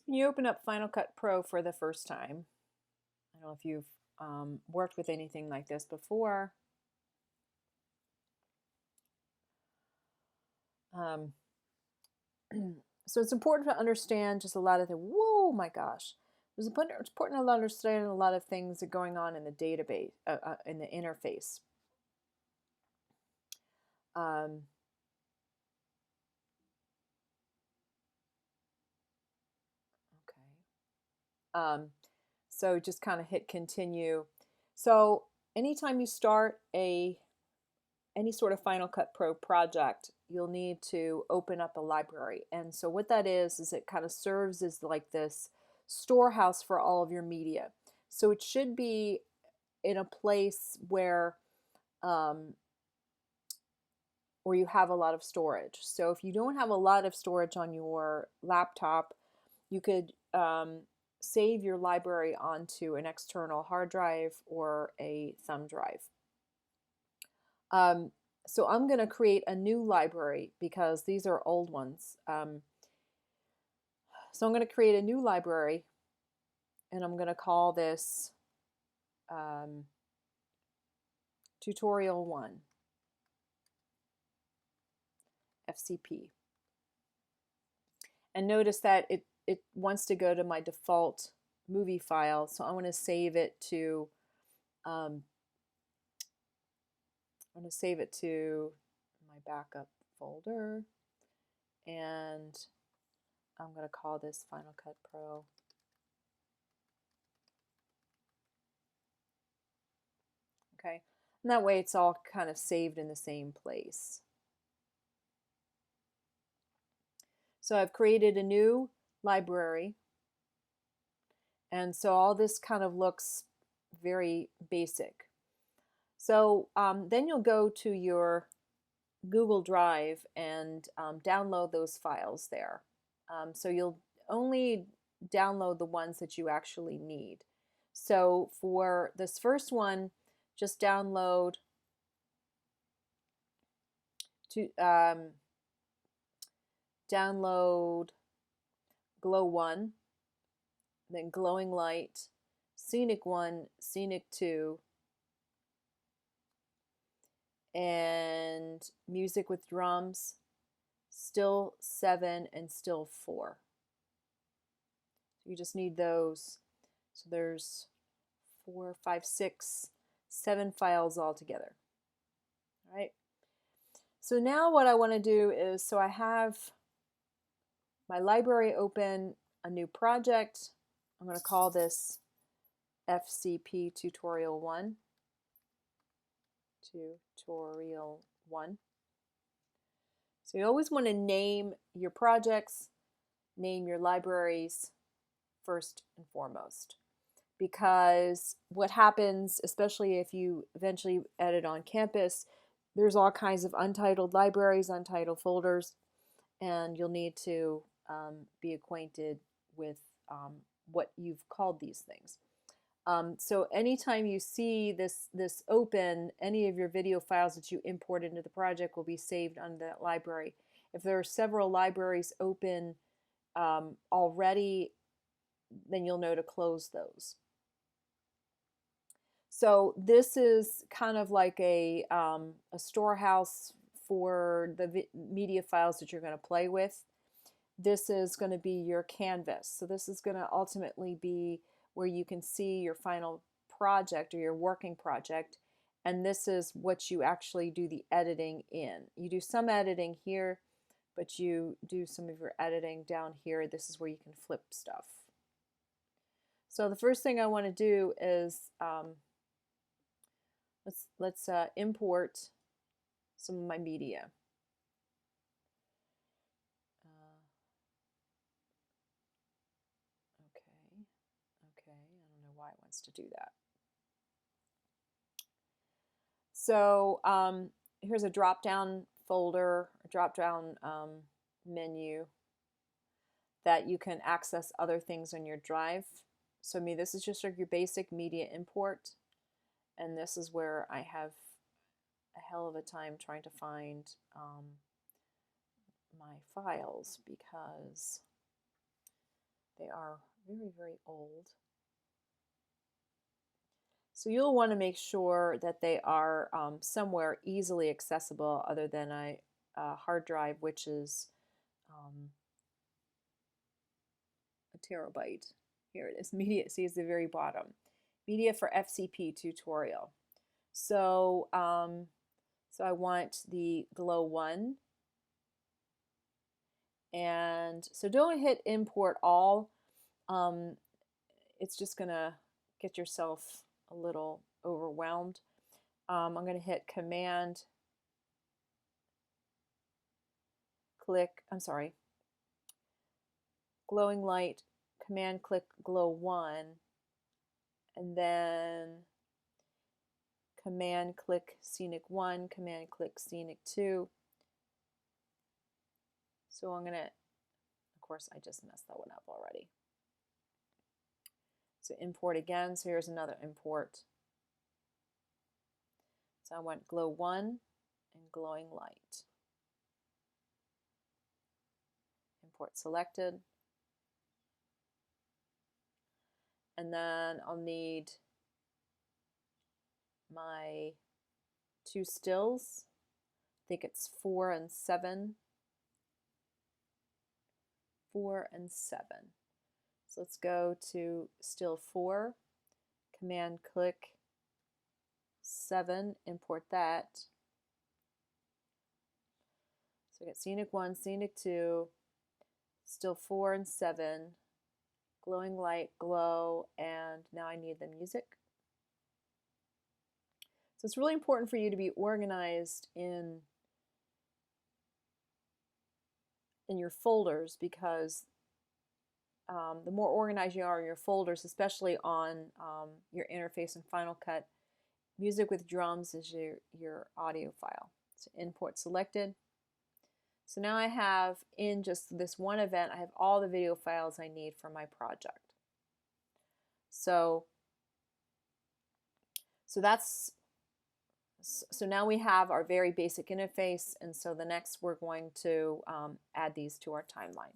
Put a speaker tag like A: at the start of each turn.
A: When you open up Final Cut Pro for the first time, I don't know if you've worked with anything like this before. Um, so it's important to understand just a lot of the, whoa, my gosh. It's important to understand a lot of things that are going on in the database, in the interface. Um, okay. So just kind of hit continue. So anytime you start any sort of Final Cut Pro project, you'll need to open up a library. And so what that is it kind of serves as like this storehouse for all of your media. So it should be in a place um, where you have a lot of storage. So if you don't have a lot of storage on your laptop, you could save your library onto an external hard drive or a thumb drive. So I'm going to create a new library because these are old ones. So I'm going to create a new library, and I'm going to call this Tutorial 1, FCP. And notice that it wants to go to my default movie file, so I'm going to save it to my backup folder, and I'm going to call this Final Cut Pro. Okay, and that way it's all kind of saved in the same place. So I've created a new library, and so all this kind of looks very basic. So then you'll go to your Google Drive and download those files there. So you'll only download the ones that you actually need. So for this first one, just download download Glow 1, then Glowing Light, Scenic 1, Scenic 2, and Music with Drums, Still 7, and Still 4. You just need those. So there's 4, 5, 6, 7 files altogether. All right. So now what I want to do is, so I have my library open, a new project. I'm going to call this FCP Tutorial 1. Tutorial 1. So you always want to name your projects, name your libraries first and foremost. Because what happens, especially if you eventually edit on campus, there's all kinds of untitled libraries, untitled folders, and you'll need to be acquainted with what you've called these things. So anytime you see this open, any of your video files that you import into the project will be saved under that library. If there are several libraries open already, then you'll know to close those. So this is kind of like a storehouse for the media files that you're going to play with. This is going to be your canvas. So this is going to ultimately be where you can see your final project or your working project, and this is what you actually do the editing in. You do some editing here, but you do some of your editing down here. This is where you can flip stuff. So the first thing I want to do is let's import some of my media. Okay, I don't know why it wants to do that. So here's a drop-down folder, a drop-down menu that you can access other things on your drive. So this is just like your basic media import, and this is where I have a hell of a time trying to find my files because They are very, very old. So you'll want to make sure that they are somewhere easily accessible other than a hard drive, which is a terabyte. Here it is, media, see it's the very bottom. Media for FCP tutorial. So, so I want the Glow 1. And so don't hit import all. It's just gonna get yourself a little overwhelmed. I'm gonna hit Command, click, I'm sorry, glowing light, Command click Glow 1, and then Command click Scenic 1, Command click Scenic 2. So I'm gonna, of course I just messed that one up already. So import again, so here's another import. So I want Glow 1 and glowing light. Import selected. And then I'll need my 2 stills. I think it's 4 and 7. 4 and 7. So let's go to still 4, Command click 7, import that. So I got Scenic 1, Scenic 2, still 4 and 7, glowing light, glow, and now I need the music. So it's really important for you to be organized in your folders, because the more organized you are in your folders, especially on your interface in Final Cut, music with drums is your audio file. So import selected. So now I have, in just this one event, I have all the video files I need for my project. So now we have our very basic interface, and so the next we're going to add these to our timeline.